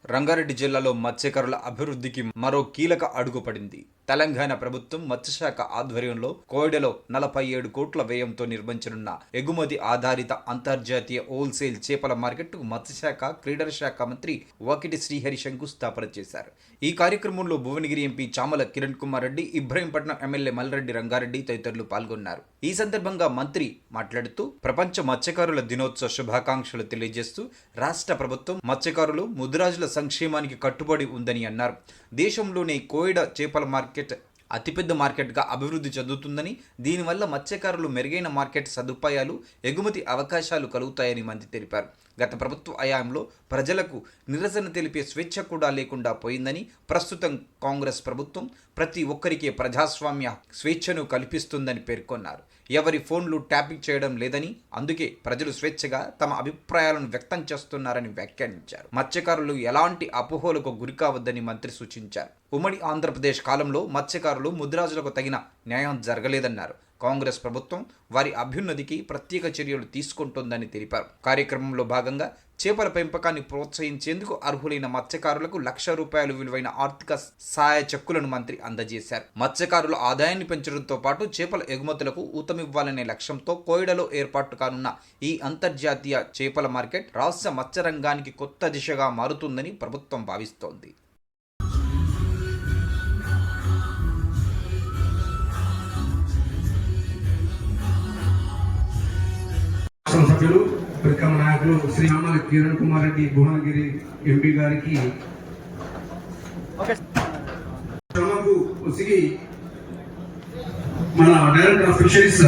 రంగారెడ్డి జిల్లాలో మత్స్యకారుల అభివృద్ధికి మరో కీలక అడుగు పడింది. తెలంగాణ ప్రభుత్వం మత్స్యశాఖ ఆధ్వర్యంలో కోయిడలో 47 కోట్ల వ్యయంతో నిర్మించనున్న ఎగుమతి ఆధారిత అంతర్జాతీయ హోల్సేల్ చేపల మార్కెట్కు మత్స్యశాఖ క్రీడల శాఖ మంత్రి వాకిటి శ్రీహరి శంకుస్థాపన చేశారు. ఈ కార్యక్రమంలో భువనగిరి ఎంపీ చామల కిరణ్ కుమార్ రెడ్డి, ఇబ్రహీంపట్నం ఎమ్మెల్యే మల్రెడ్డి రంగారెడ్డి తదితరులు పాల్గొన్నారు. ఈ సందర్భంగా మంత్రి మాట్లాడుతూ ప్రపంచ మత్స్యకారుల దినోత్సవ శుభాకాంక్షలు తెలియజేస్తూ రాష్ట్ర ప్రభుత్వం మత్స్యకారులు, ముద్రాజుల సంక్షేమానికి కట్టుబడి ఉందని అన్నారు. దేశంలోనే కోయిడ చేపల మార్కెట్ అతిపెద్ద మార్కెట్గా అభివృద్ధి చెందుతుందని, దీనివల్ల మత్స్యకారులు మెరుగైన మార్కెట్ సదుపాయాలు, ఎగుమతి అవకాశాలు కలుగుతాయని మంత్రి తెలిపారు. గత ప్రభుత్వ హయాంలో ప్రజలకు నిరసన తెలిపే స్వేచ్ఛ కూడా లేకుండా పోయిందని, ప్రస్తుతం కాంగ్రెస్ ప్రభుత్వం ప్రతి ఒక్కరికి ప్రజాస్వామ్య స్వేచ్ఛను కల్పిస్తుందని పేర్కొన్నారు. ఎవరి ఫోన్లు ట్యాపింగ్ చేయడం లేదని, అందుకే ప్రజలు స్వేచ్ఛగా తమ అభిప్రాయాలను వ్యక్తం చేస్తున్నారని వ్యాఖ్యానించారు. మత్స్యకారులు ఎలాంటి అపోహలకు గురికావద్దని మంత్రి సూచించారు. ఉమ్మడి ఆంధ్రప్రదేశ్ కాలంలో మత్స్యకారులు, ముద్రాజులకు తగిన న్యాయం జరగలేదన్నారు. కాంగ్రెస్ ప్రభుత్వం వారి అభ్యున్నతికి ప్రత్యేక చర్యలు తీసుకుంటోందని తెలిపారు. కార్యక్రమంలో భాగంగా చేపల పెంపకాన్ని ప్రోత్సహించేందుకు అర్హులైన మత్స్యకారులకు ₹1,00,000 విలువైన ఆర్థిక సహాయ చెక్కులను మంత్రి అందజేశారు. మత్స్యకారుల ఆదాయాన్ని పెంచడంతో పాటు చేపల ఎగుమతులకు ఊతమివ్వాలనే లక్ష్యంతో కోయిడలో ఏర్పాటు కానున్న ఈ అంతర్జాతీయ చేపల మార్కెట్ రాష్ట్ర మత్స్య రంగానికి కొత్త దిశగా మారుతుందని ప్రభుత్వం భావిస్తోంది. సభ్యులు ప్రికమ నాయకులు శ్రీ చామల కిరణ్ కుమార్ రెడ్డి భువనగిరి ఎంపీ గారికి మన డైరెక్టర్ ఆఫ్ ఫిషరీస్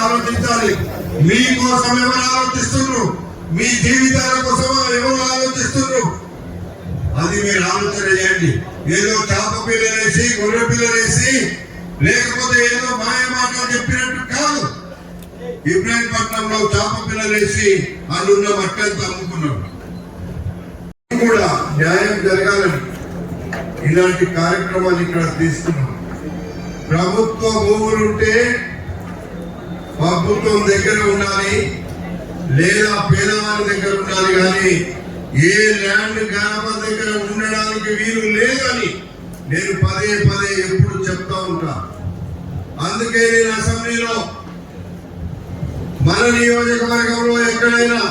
ఆలోచించాలి. మీకోసం ఎవరు ఆలోచిస్తున్నారు, మీ జీవితాల కోసం ఎవరు ఆలోచిస్తున్నారు, అది మీరు ఆలోచన చేయండి. ఏదో చేప పిల్లలేసి, గొర్రె పిల్లలేసి, లేకపోతే ఏదో మాయ మాటలు చెప్పినట్టు కాదు. ఇబ్రాహీంపట్నంలో చేప పిల్లలేసి అందున్న మట్టంతా అమ్ముకున్నారు. కూడా న్యాయం జరగాలని ఇలాంటి కార్యక్రమాలు ఇక్కడ తీసుకున్నాం. ప్రభుత్వ భూములుంటే ప్రభుత్వం దగ్గర ఉండాలి, లేదా పేదవాళ్ళ దగ్గర ఉండాలి, కానీ ఏ ల్యాండ్ గ్రామం దగ్గర ఉండడానికి వీలు లేదని నేను పదే పదే ఎప్పుడు చెప్తా ఉంటా. అందుకే నేను అసెంబ్లీలో మన నియోజకవర్గంలో ఎక్కడైనా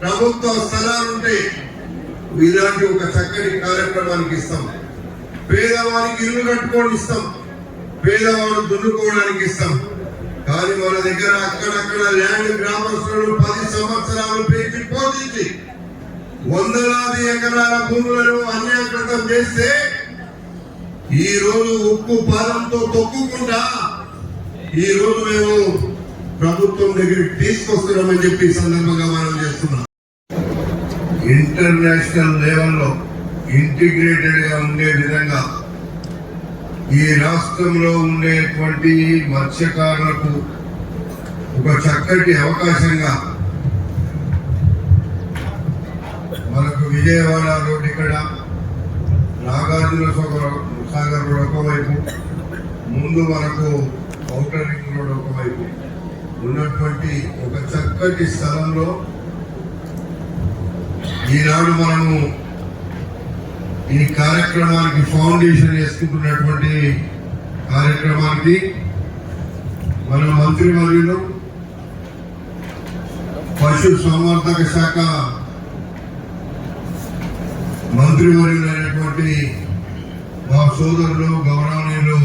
ప్రభుత్వ స్థలాలుంటే ఇలాంటి ఒక చక్కటి కార్యక్రమానికి ఇస్తాం. పేదవారికి ఇల్లు కట్టుకొని ఇస్తాం, పేదవాడు దున్నుకోవడానికి ఇస్తాం. కానీ మన దగ్గర అక్కడక్కడ ల్యాండ్ గ్రామస్తులు 10 సంవత్సరాలు పెంచి పోషించి వందలాది ఎకరాల భూములను అన్యాకృతం చేస్తే ఈ రోజు ఉప్పు పాదంతో తొక్కుకుంటా ఈ రోజు మేము ప్రభుత్వం దగ్గరికి తీసుకొస్తున్నామని చెప్పి సందర్భంగా మనం చేస్తున్నాం. ఇంటర్నేషనల్ లెవెల్లో ఇంటిగ్రేటెడ్ గా ఉండే విధంగా ఈ రాష్ట్రంలో ఉండేటువంటి మత్స్యకారులకు ఒక చక్కటి అవకాశంగా మనకు విజయవాడ రోడ్ ఇక్కడ, నాగార్జున సాగర్ రోడ్ ఒకవైపు, ముందు మనకు ఔటర్ రింగ్ రోడ్ ఒకవైపు ఉన్నటువంటి ఒక చక్కటి స్థలంలో ఈనాడు మనము ఈ కార్యక్రమానికి ఫౌండేషన్ వేసుకుంటున్నటువంటి కార్యక్రమానికి మన మంత్రివర్యులు, పశు సంవర్ధక శాఖ మంత్రివర్యులైనటువంటి మా సోదరులు గౌరవనీయులు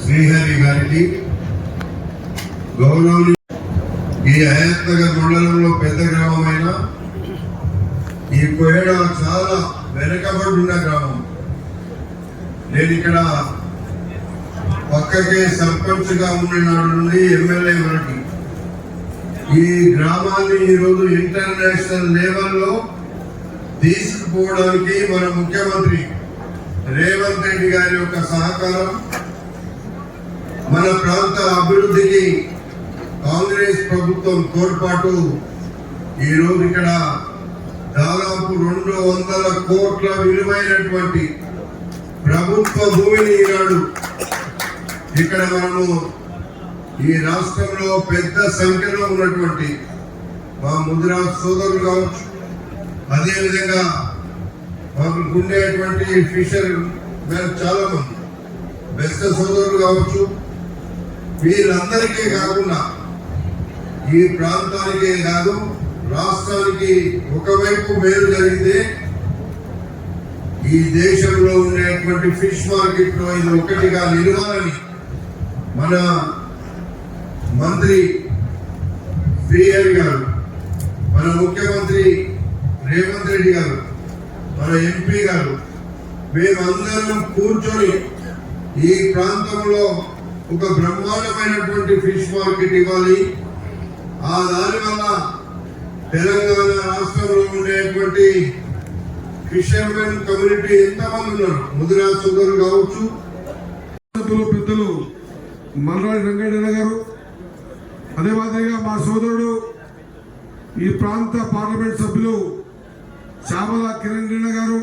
శ్రీహరి గారికి, గౌరవనీయులు ఈ హయత్ నగర్ మండలంలో పెద్ద గ్రామమైన ఈ కోయడ చాలా వెనకబడి ఉన్న గ్రామం. నేను ఇక్కడ పక్కకే సర్పంచ్ గా ఉన్న నాడు నుండి ఎమ్మెల్యే వరకు ఈ గ్రామాన్ని ఈరోజు ఇంటర్నేషనల్ లెవెల్లో తీసుకుపోవడానికి మన ముఖ్యమంత్రి రేవంత్ రెడ్డి గారి యొక్క సహకారం, మన ప్రాంత అభివృద్ధికి కాంగ్రెస్ ప్రభుత్వం తోడ్పాటు ఈరోజు ఇక్కడ దాదాపు 200 కోట్ల విలువైనటువంటి ప్రభుత్వ భూమిని ఈనాడు ఇక్కడ మనము ఈ రాష్ట్రంలో పెద్ద సంఖ్యలో ఉన్నటువంటి మా ముదిరాజ్ సోదరులు కావచ్చు, అదేవిధంగా మాకు ఉండేటువంటి ఫిషర్ చాలా మంది బెస్త సోదరులు కావచ్చు, వీళ్ళందరికీ కాకుండా ఈ ప్రాంతానికే కాదు రాష్ట్రానికి ఒకవైపు మేలు జరిగితే ఈ దేశంలో ఉండేటువంటి ఫిష్ మార్కెట్ లో ఇది ఒకటిగా నిలవాలని మన మంత్రి శ్రీహరి గారు, మన ముఖ్యమంత్రి రేవంత్ రెడ్డి గారు, మన ఎంపీ గారు మేమందరం కూర్చొని ఈ ప్రాంతంలో ఒక బ్రహ్మాండమైనటువంటి ఫిష్ మార్కెట్ ఇవ్వాలి. ఆ దానివల్ల తెలంగాణ రాష్ట్రంలో ఉండేటువంటి ఫిషర్మెన్ కమ్యూనిటీ ఎంతమంది ఉన్నారు, ముదిరాజ్ సోదరులు కావచ్చు, పెద్దలు మల్లాడి రంగయ్య గారు, అదే మాదిరిగా మా సోదరుడు ఈ ప్రాంత పార్లమెంట్ సభ్యులు చామల కిరణ్ రెడ్డి గారు,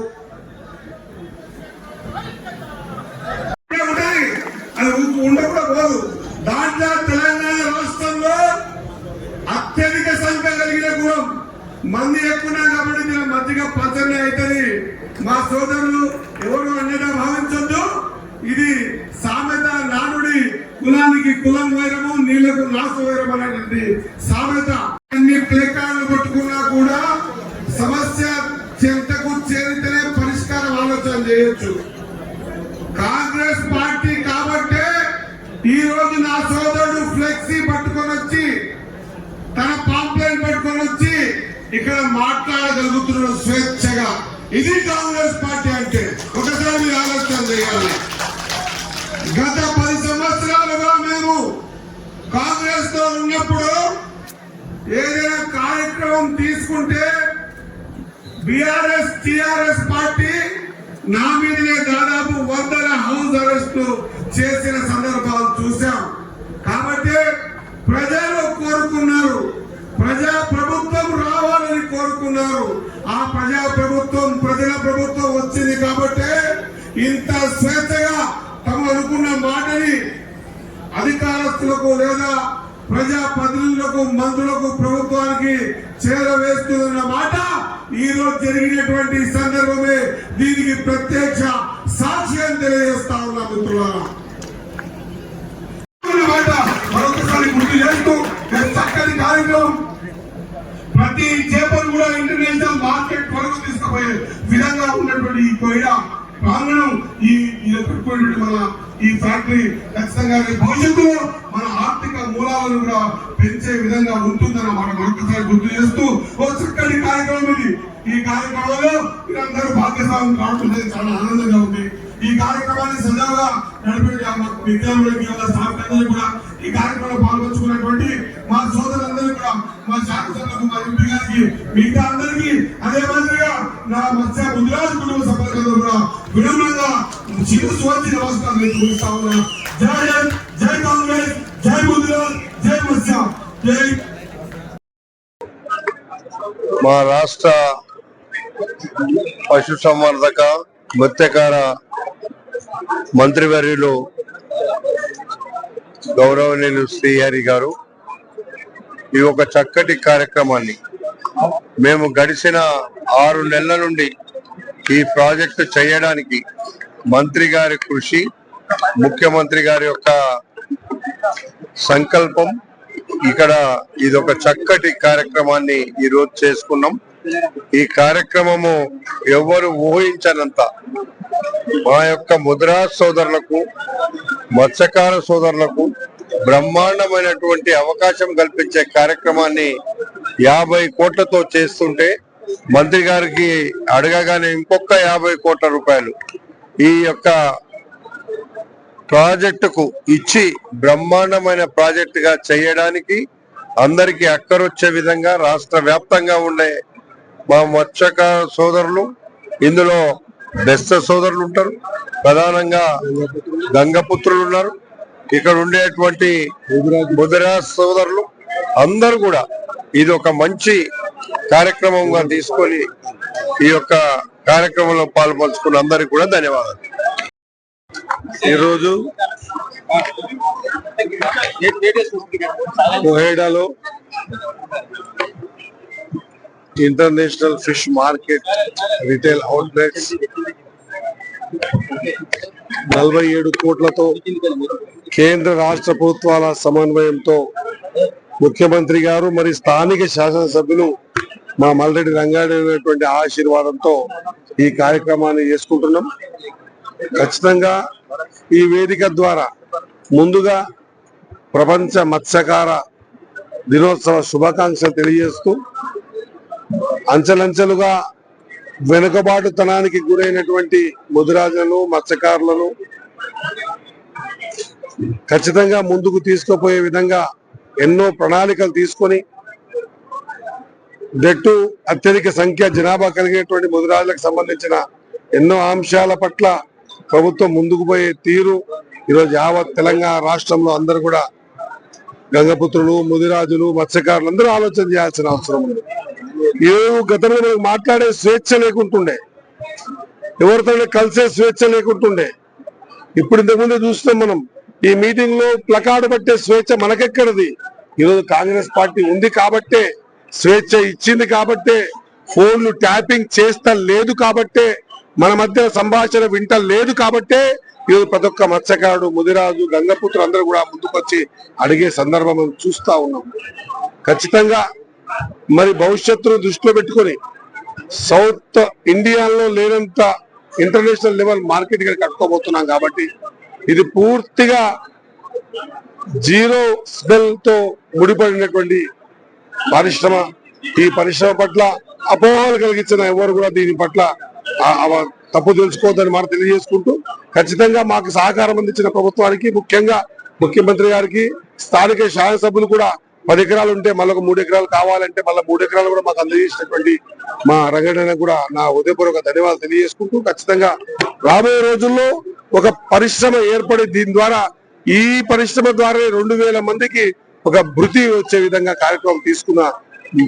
అది ఉండకుండా పోదు. దాంట్లో తెలంగాణ రాష్ట్రంలో అత్యధిక సంఖ్య కలిగిన కులం మంది ఎక్కువ కాబట్టి దీని మధ్యగా పచ్చని అవుతుంది. మా సోదరులు ఎవరు అన్నగా భావించొద్దు. ఇది సామెత నానుడి, కులానికి కులం వైరము, నీళ్లకు నాసు వైరం అనేటువంటి సామెత. అన్ని ప్లేకార్డులు పట్టుకున్నా కూడా సమస్య చెంతకు చేరితేనే పరిష్కారం ఆలోచన చేయొచ్చు. కాంగ్రెస్ పార్టీ కాబట్టే ఈ రోజు నా సోదరుడు ఫ్లెక్సీ పట్టుకొని వచ్చి, తన పాంప్లెట్ పట్టుకొని వచ్చి ఇక్కడ మాట్లాడగలుగుతున్నాడు స్వేచ్ఛగా. ఇది కాంగ్రెస్ పార్టీ అంటే. ఒకసారి మీరు ఆలోచన చేయాలి. గత 10 సంవత్సరాలుగా మేము కాంగ్రెస్ తో ఉన్నప్పుడు ఏదైనా కార్యక్రమం తీసుకుంటే బీఆర్ఎస్ టిఆర్ఎస్ పార్టీ నా మీదనే దాదాపు 100 హౌస్ అరెస్టు చేసిన సందర్భాలు చూశాం. కాబట్టి ప్రజలు కోరుకున్నారు, ప్రజా ప్రభుత్వం రావాలని కోరుకున్నారు. ఆ ప్రజా ప్రభుత్వం, ప్రజల ప్రభుత్వం వచ్చింది కాబట్టి ఇంత స్వేచ్ఛగా తమ అనుకున్న మాటని అధికారస్తులకు లేదా ప్రజా ప్రతినిధులకు, మంత్రులకు, ప్రభుత్వానికి చేరవేస్తున్న మాట ఈ రోజు జరిగినటువంటి సందర్భమే దీనికి ప్రత్యక్ష సాక్ష్యం తెలియజేస్తా ఉన్నా. మిత్రులారా, మరొకసారి గుర్తు చేస్తూ చక్కని కార్యక్రమం, ప్రతి చేపలు కూడా ఇంటర్నేషనల్ మార్కెట్ వరకు తీసుకుపోయే విధంగా ఉన్నటువంటి ఈ కోయిడ ప్రాంగణం, ఈ పెట్టుకున్నటువంటి మన ఈ ఫ్యాక్టరీ ఖచ్చితంగా భవిష్యత్తులో మన ఆర్థిక మూలాలను కూడా పెంచే విధంగా ఉంటుందన్న మాట మరొకసారి గుర్తు చేస్తూ ఓ చక్కటి కార్యక్రమం ఇది. ఈ కార్యక్రమంలో మీరందరూ భాగ్యస్వామ్యం కావడం చాలా ఆనందంగా ఉంది. ఈ కార్యక్రమాన్ని సజావుగా నడిపే విద్యార్థులకి, స్టాఫ్ కూడా ఈ కార్యక్రమంలో పాల్గొంచుకున్నటువంటి మా సోదరులందరూ కూడా, మా శాసనసభ్యులకు, మా ఎంపీ గారికి, మిగతా అందరికీ, అదే మాదిరిగా నా మత్స్య ముదిరాజ్ కుటుంబ సభ్యులందరూ కూడా వినమ్రంగా శిరస్సు వచ్చి నమస్కారం తెలుపుతా ఉన్నా. జై హింద్, జై కాంగ్రెస్, జై ముదిరాజ్, జై మత్స్య, జై. మా రాష్ట్ర పశుసంవర్ధక మత్స్యకార మంత్రివర్యులు గౌరవనీయులు శ్రీహరి గారు ఈ ఒక చక్కటి కార్యక్రమాన్ని మేము గడిచిన 6 నెలల నుండి ఈ ప్రాజెక్టు చేయడానికి మంత్రి గారి కృషి, ముఖ్యమంత్రి గారి యొక్క సంకల్పం, ఇక్కడ ఇదొక చక్కటి కార్యక్రమాన్ని ఈరోజు చేసుకున్నాం. ఈ కార్యక్రమము ఎవరు ఊహించనంత మా యొక్క ముదిరాజ్ సోదరులకు, మత్స్యకార సోదరులకు బ్రహ్మాండమైనటువంటి అవకాశం కల్పించే కార్యక్రమాన్ని 50 కోట్లతో చేస్తుంటే మంత్రి గారికి అడగగానే ఇంకొక 50 కోట్ల రూపాయలు ఈ యొక్క ప్రాజెక్టుకు ఇచ్చి బ్రహ్మాండమైన ప్రాజెక్టుగా చేయడానికి అందరికీ అక్కరొచ్చే విధంగా రాష్ట్ర వ్యాప్తంగా ఉండే మా మత్స్యకార సోదరులు, ఇందులో బెస్త సోదరులు ఉంటారు, ప్రధానంగా గంగపుత్రులు ఉన్నారు, ఇక్కడ ఉండేటువంటి ముదిరాజ్ సోదరులు అందరూ కూడా ఇది ఒక మంచి కార్యక్రమంగా తీసుకొని ఈ యొక్క కార్యక్రమంలో పాల్పంచుకున్న అందరికి కూడా ధన్యవాదాలు. ఈరోజు కోహెడాలో international fish market retail outlets 47 కోట్లతో కేంద్ర రాష్ట్ర ప్రభుత్వాల సమన్వయంతో ముఖ్యమంత్రి గారు మరి స్థానిక శాసనసభ్యులు మా మల్రెడ్డి రంగారెడ్డి ఆశీర్వాదంతో ఈ కార్యక్రమాన్ని చేసుకుంటున్నాం. ఖచ్చితంగా ఈ వేదిక ద్వారా ముందుగా ప్రపంచ మత్స్యకార దినోత్సవ శుభాకాంక్షలు తెలియజేస్తూ అంచెలంచెలుగా వెనుకబాటుతనానికి గురైనటువంటి ముదిరాజులను, మత్స్యకారులను ఖచ్చితంగా ముందుకు తీసుకుపోయే విధంగా ఎన్నో ప్రణాళికలు తీసుకొని జట్టు అత్యధిక సంఖ్య జనాభా కలిగినటువంటి ముదిరాజులకు సంబంధించిన ఎన్నో అంశాల పట్ల ప్రభుత్వం ముందుకు పోయే తీరు ఈరోజు యావత్ తెలంగాణ రాష్ట్రంలో అందరూ కూడా గంగపుత్రులు, ముదిరాజులు, మత్స్యకారులు అందరూ ఆలోచన చేయాల్సిన అవసరం ఉంది. గతంలో మనకు మాట్లాడే స్వేచ్ఛ లేకుంటుండే, ఎవరితో కలిసే స్వేచ్ఛ లేకుంటుండే. ఇప్పుడు ఇంతకుముందే చూస్తున్నాం మనం, ఈ మీటింగ్ లో ప్లకార్డు పట్టే స్వేచ్ఛ మనకెక్కడది? ఈరోజు కాంగ్రెస్ పార్టీ ఉంది కాబట్టే, స్వేచ్ఛ ఇచ్చింది కాబట్టే, ఫోన్లు ట్యాపింగ్ చేస్తా లేదు కాబట్టే, మన మధ్య సంభాషణ వింట లేదు కాబట్టే ఈరోజు ప్రతి ఒక్క మత్స్యకారుడు, ముదిరాజు, గంగపుత్రులు అందరూ కూడా ముందుకొచ్చి అడిగే సందర్భం మనం చూస్తా ఉన్నాం. ఖచ్చితంగా మరి భవిష్యత్తును దృష్టిలో పెట్టుకొని సౌత్ ఇండియాలో లేనంత ఇంటర్నేషనల్ లెవెల్ మార్కెట్ ఇక్కడ కట్టుకోబోతున్నాం కాబట్టి ఇది పూర్తిగా జీరో స్మెల్ తో ముడిపడినటువంటి పరిశ్రమ. ఈ పరిశ్రమ పట్ల అపోహలు కలిగించిన ఎవరు కూడా దీని పట్ల తప్పు తెలుసుకోవద్దని మాట తెలియజేసుకుంటూ, ఖచ్చితంగా మాకు సహకారం అందించిన ప్రభుత్వానికి, ముఖ్యంగా ముఖ్యమంత్రి గారికి, స్థానిక శాసనసభ్యులు కూడా 10 ఎకరాలు ఉంటే మళ్ళీ 3 ఎకరాలు కావాలంటే మళ్ళీ 3 ఎకరాలు కూడా మాకు అందజేసినటువంటి మా రంగడైన కూడా నా హృదయపూర్వక ధన్యవాదాలు తెలియజేసుకుంటూ, ఖచ్చితంగా రాబోయే రోజుల్లో ఒక పరిశ్రమ ఏర్పడి దీని ద్వారా, ఈ పరిశ్రమ ద్వారా 2000 మందికి ఒక భృతి వచ్చే విధంగా కార్యక్రమం తీసుకున్న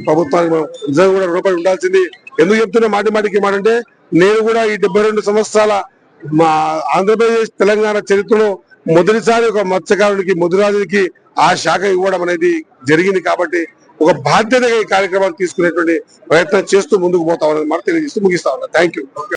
ప్రభుత్వానికి నిజంగా కూడా రుణపడి ఉండాల్సింది. ఎందుకు చెప్తున్నా మాటికి ఏమంటే, నేను కూడా ఈ 72 సంవత్సరాల మా ఆంధ్రప్రదేశ్ తెలంగాణ చరిత్రలో మొదటిసారి ఒక మత్స్యకారుడికి, ముదిరాజుడికి ఆ శాఖ ఇవ్వడం అనేది జరిగింది కాబట్టి ఒక బాధ్యతగా ఈ కార్యక్రమాన్ని తీసుకునేటువంటి ప్రయత్నం చేస్తూ ముందుకు పోతా ఉన్నది మాట తెలియజేస్తూ ముగిస్తా ఉన్నా. Thank you.